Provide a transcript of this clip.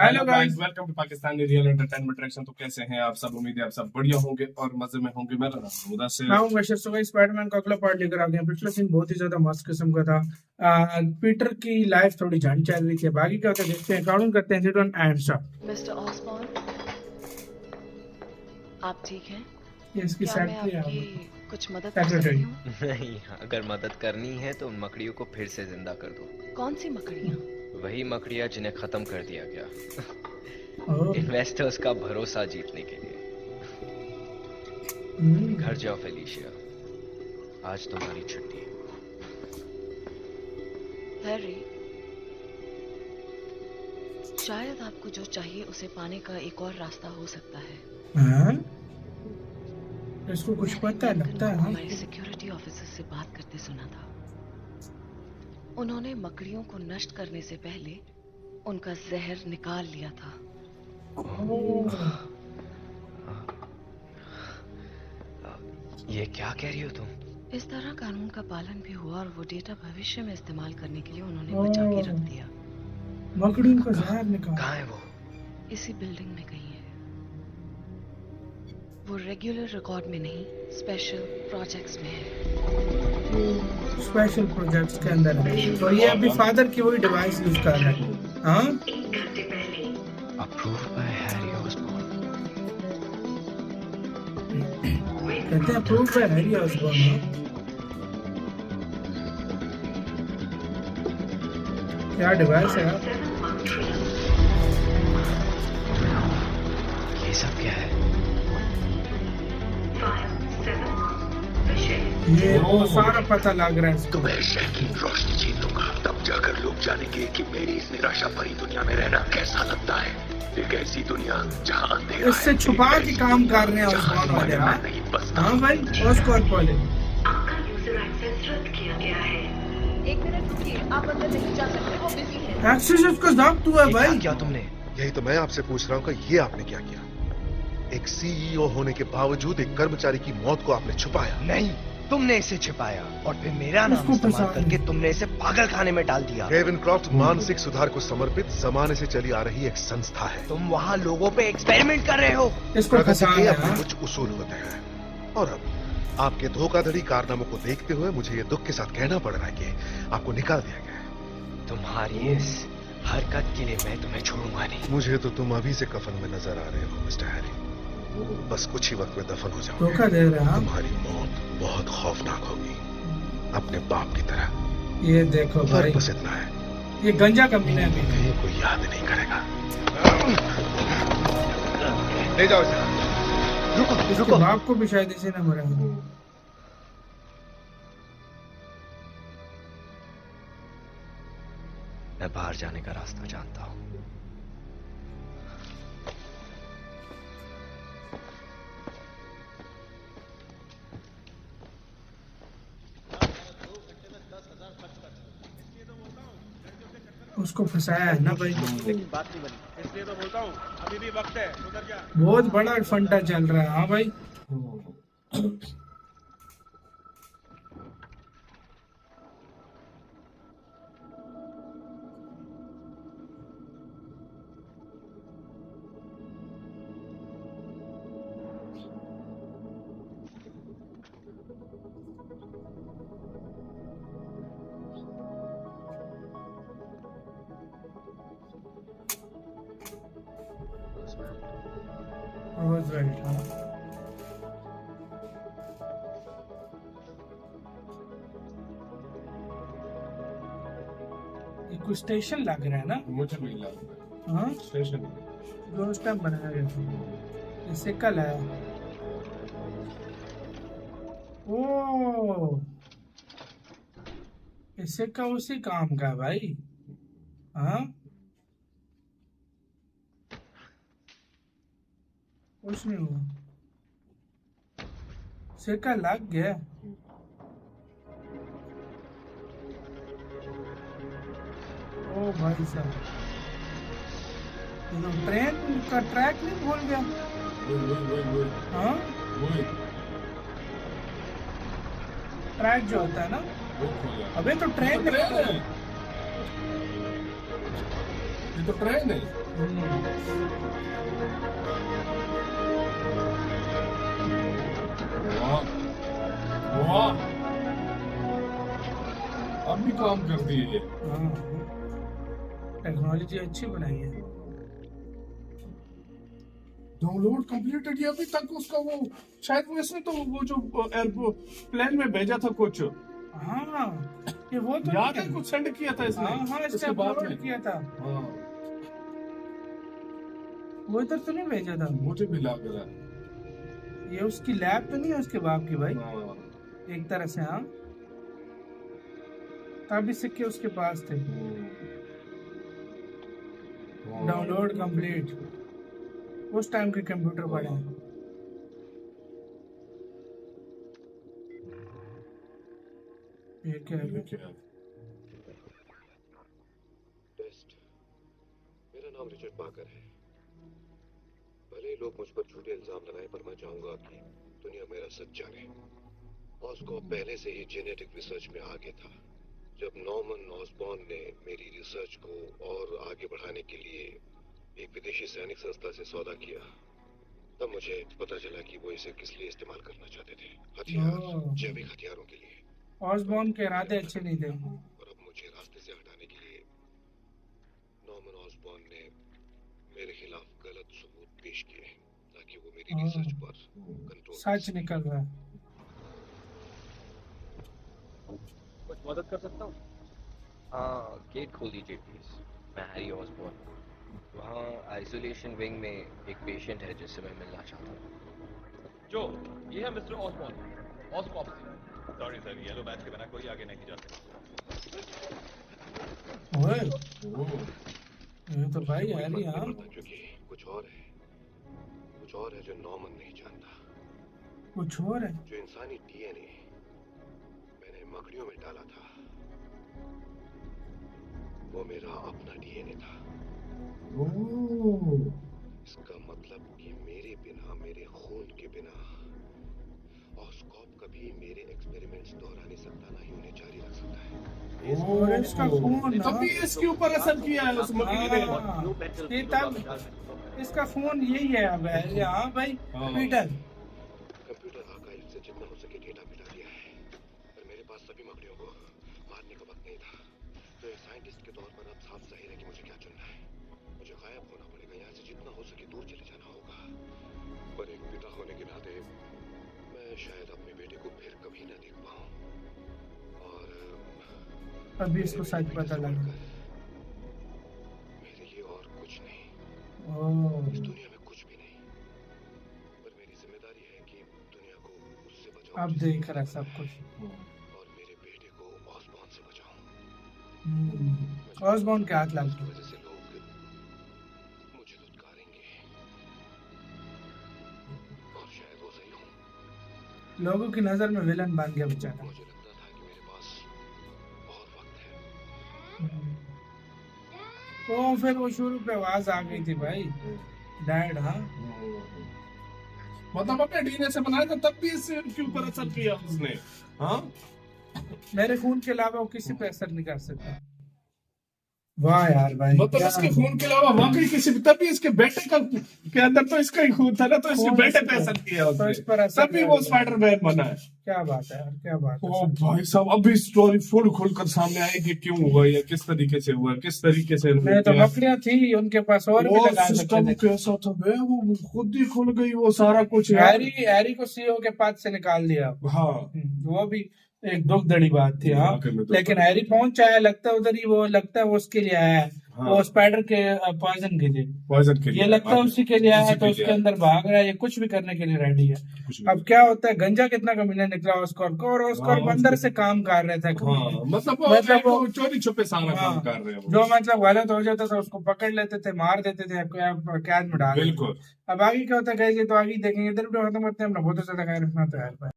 Hello guys, welcome to Pakistani real entertainment reaction. तो कैसे हैं आप सब? उम्मीद है आप सब बढ़िया होंगे और मजे में होंगे। मेरा नाम है मुदस्सिर। मैं हूं बशर। सो गाइस, स्पाइडरमैन का अगला पार्ट लेकर आ गए हैं। पिछला सीन बहुत ही ज्यादा मस्त किस्म का था। पीटर की लाइफ थोड़ी झंड चल रही थी। बाकी क्या होता है देखते हैं। काउंट करते हैं return and stop. Mister Osborne, आप ठीक हैं? ये इसकी क्या मैं सेक्रेटरी आपकी है। कुछ मदद कर सकती हूँ? नहीं, अगर मदद करनी है तो उन मकड़ियों को फिर से जिंदा कर दो। कौन सी मकड़ियाँ? वही मकड़ियाँ जिन्हें खत्म कर दिया गया ओह, इन्वेस्टर्स का भरोसा जीतने के लिए। घर जाओ फेलिशिया, आज तुम्हारी छुट्टी है। हैरी, शायद आपको जो चाहिए उसे पाने का एक और रास्ता हो सकता है। हाँ? इसको कुछ पता है लगता है। हमारे सिक्योरिटी ऑफिसर से बात करते सुना था। उन्होंने मकड़ियों को नष्ट करने से पहले उनका जहर निकाल लिया था। ये क्या कह रही हो तुम? इस तरह कानून का पालन भी हुआ और वो डेटा भविष्य में इस्तेमाल करने के लिए उन्होंने बचा के रख दिया। मकड़ियों का जहर निकाल। कहाँ है वो? इसी बिल्डिंग में कहीं है। वो रेगुलर रिकॉर्ड में नहीं, स्पेशल प्रोजेक्ट्स में है। स्पेशल प्रोजेक्ट्स के अंदर है। तो ये अभी फादर की वही डिवाइस यूज कर रहा है। हाँ, अप्रूव बाय हैरी ऑसबॉर्न। कहते हैं अप्रूव बाय हैरी ऑसबॉर्न। क्या डिवाइस है यार? ये सब क्या है? ये वो सारा पता लग रहा है इसको। मैं शहर की रोशनी छीन लूंगा, तब जाकर लोग जानेंगे कि मेरी इस निराशा भरी दुनिया में रहना कैसा लगता है। एक ऐसी दुनिया जहां अंधेरा इससे छुपा के काम कर रहे हैं ऑसबॉर्न वाले। हाँ नहीं बसता। हाँ भाई, ऑसबॉर्न वाले। आपका यूजर एक्सेस रद्द किया गया है। एक मिनट रुकिए, आप अंदर नहीं जा सकते, वो बिजी है। एक्सेस उसको जब्त हुआ है ये भाई। क्या किया तुमने? यही तो मैं आपसे पूछ रहा हूँ कि ये आपने क्या किया? एक सीईओ होने के बावजूद एक कर्मचारी की मौत को आपने छुपाया। नहीं, तुमने इसे छिपाया और फिर मेरा नाम उसको इस्तेमाल फंसा करके तुमने इसे पागल खाने में डाल दिया। रेवनक्रॉफ्ट मानसिक सुधार को समर्पित जमाने से चली आ रही एक संस्था है। तुम वहाँ लोगों पे एक्सपेरिमेंट कर रहे हो। इसको प्रगति फंसा के है। अपने हाँ? कुछ उसूल होते हैं और अब आपके धोखाधड़ी कारनामों को देखते हुए मुझे ये दुख के साथ कहना पड़ रहा है कि आपको निकाल दिया गया है। तुम्हारी इस हरकत के लिए मैं तुम्हें छोड़ूंगा नहीं। मुझे तो तुम अभी से कफन में नजर आ रहे हो मिस्टर हैरी। बस कुछ ही वक्त में दफन हो जाओगे। धोखा दे रहा है। तुम्हारी मौत बहुत खौफनाक होगी, अपने बाप की तरह। ये देखो भाई, फर्क बस इतना है, ये गंजा कमीना है। कहीं कोई याद नहीं करेगा। ले जाओ इसे। इसके बाप को भी शायद इसी ने मरा। मैं बाहर जाने का रास्ता जानता हूँ। उसको फंसाया है ना भाई। बात नहीं बनी, इसलिए तो बोलता हूँ अभी भी वक्त है, उधर जा। बहुत बड़ा फंडा चल रहा है। हाँ भाई, रोजवेल्ट। हाँ, ये कुछ स्टेशन लग रहा है ना। मुझे भी लगा हाँ, स्टेशन जो उस टाइम बनाया गया था। इससे कल आया। ओ, इससे का उसी काम का है भाई। हाँ, कुछ नहीं हुआ। सिक्का लग गया। ओ भाई साहब, ये तो ट्रेन का ट्रैक नहीं भूल गया। हाँ, ट्रैक जो होता है ना, अबे तो ट्रेन ये तो ट्रेन है। वाह वाह, अब भी काम करती है ये। टेक्नोलॉजी अच्छी बनाई है। डाउनलोड कंप्लीटेड, ये अभी तक उसका वो शायद वो इसने तो वो जो एयरप्लेन में भेजा था कुछ, हाँ ये वो तो याद है कुछ सेंड किया था इसने। हाँ इसने उसके बाद अपलोड में किया था। हाँ, वो इधर तो नहीं भेजा था। मुझे भी लग रहा है। ये उसकी लैब तो नहीं है उसके बाप की भाई, हाँ, एक तरह से। हाँ तभी सिक्के उसके पास थे। डाउनलोड कंप्लीट, उस टाइम के कंप्यूटर बड़े हैं। ये क्या है? ये क्या है? टेस्ट। मेरा नाम रिचर्ड पाकर है। भले लोग मुझ पर झूठे इल्जाम लगाए, पर मैं चाहूंगा कि दुनिया मेरा सच जाने। ऑस्कॉप पहले से ही जेनेटिक रिसर्च में आगे था। जब नॉर्मन ऑसबॉर्न ने मेरी रिसर्च को और आगे बढ़ाने के लिए एक विदेशी सैनिक संस्था से सौदा किया, तब मुझे पता चला कि वो इसे किस लिए इस्तेमाल करना चाहते थे। हथियार, जैविक हथियारों के लिए। ऑसबॉर्न के इरादे अच्छे नहीं थे। और अब मुझे रास्ते से हटाने के लिए नॉर्मन ऑसबॉर्न ने मेरे खिलाफ गलत सबूत पेश किए ताकि वो मेरी रिसर्च पर कंट्रोल। सच निकल रहा है। कुछ मदद कर सकता हूँ? हाँ, गेट खोल दीजिए प्लीज। मैं हैरी ऑसबॉर्न। वहाँ आइसोलेशन विंग में एक पेशेंट है जिससे मैं मिलना चाहता हूँ। जो ये है मिस्टर ऑसबॉर्न, ऑस्कॉप से। सॉरी सर, येलो बैच के बिना कोई आगे नहीं जा सकता। ओए ये तो भाई है नहीं। हाँ क्योंकि कुछ और है, कुछ और है जो नॉर्मन नहीं जानता। कुछ और है। जो इंसानी डीएनए मैंने मकड़ियों में डाला था, वो मेरा अपना डीएनए था। इसका मतलब कि मेरे बिना, मेरे खून के बिना ऑस्कॉप कभी मेरे एक्सपेरिमेंट्स दोहरा नहीं सकता, ना ही उन्हें जारी रख सकता है। और इसका खून तभी इसके ऊपर असर किया है उस मकड़ी ने। ये तब इसका खून यही है। अब हाँ भाई पीटर, कंप्यूटर आर्काइव से जितना हो सके डेटा मिटा दिया है, पर मेरे पास सभी मकड़ियों को मारने का वक्त नहीं था। तो एक साइंटिस्ट के तौर पर अब साफ जाहिर है कि मुझे क्या चुनना है। मुझे गायब होना पड़ेगा, यहाँ से जितना हो सके दूर चले जाना होगा। पर एक पिता होने के नाते मैं शायद अपने बेटे को फिर कभी न देख पाऊं। और अभी इसको सच पता लगा। मेरे लिए और कुछ नहीं, ओह इस दुनिया में कुछ भी नहीं। पर मेरी जिम्मेदारी है कि दुनिया को उससे बचाऊं अब देख रहा सब कुछ। और मेरे बेटे को ऑसबॉर्न से बचाऊं। ऑसबॉर्न के हाथ लग इस गए। वजह से लोग मुझे धुतकारेंगे, और शायद वो सही हूं। लोगों की नजर में विलन बन गया बेचारा। मुझे लगता था कि मेरे पास और वक्त है। तो फिर वो शुरू पे आवाज आ गई थी भाई, डैड। हाँ मतलब अपने डीएनए से बनाया था, तब भी इसके ऊपर असर किया उसने। हाँ, मेरे खून के अलावा वो किसी पे असर नहीं कर सकता। वाह यार भाई, मतलब इसके खून के अलावा वाकई किसी भी, तभी इसके बेटे का के अंदर तो इसका ही खून था ना, तो इसके खून बेटे इसका- पे असर किया तो उसने, इस पर असर तभी किया वो उसने। स्पाइडरमैन बना है। क्या बात है यार, क्या बात है। ओ भाई साहब, अभी स्टोरी फुल खुलकर सामने आएगी, क्यों हुआ या किस तरीके से हुआ, किस तरीके से नहीं तो मकड़ियां थी उनके पास और भी लगा सकते सिस्टम थे। कैसा था बे, वो खुद ही खुल गई वो सारा कुछ यार। हैरी को सीईओ के पद से निकाल दिया। हाँ, वो भी एक दुखदड़ी बात थी। हाँ वाकई में तो- लेकिन हैरी पहुंच आया, लगता है उधर ही, वो लगता है वो उसके लिए आया है। हाँ। वो स्पाइडर के पॉइजन के लिए, पॉइजन के लिए ये लगता है उसी के लिए आया है, उसी तो के उसके लिए अंदर भाग रहा है, ये कुछ भी करने के लिए रेडी है। कुछ भी। अब क्या होता है, गंजा कितना कमीना निकला ऑस्कर को, और ऑस्कर हाँ, अंदर से काम कर रहे थे। हाँ, मतलब मतलब वो वो- चोरी छुपे सारा काम हाँ, कर रहे हैं वो। जो मतलब गलत हो जाता था उसको पकड़ लेते थे, मार देते थे, कैद में डाल देते थे। बिल्कुल। अब आगे क्या होता है गाइस, ये तो आगे ही देखेंगे। इधर वीडियो खत्म करते हैं। अपना बहुत ज्यादा ख्याल रखना। तो यार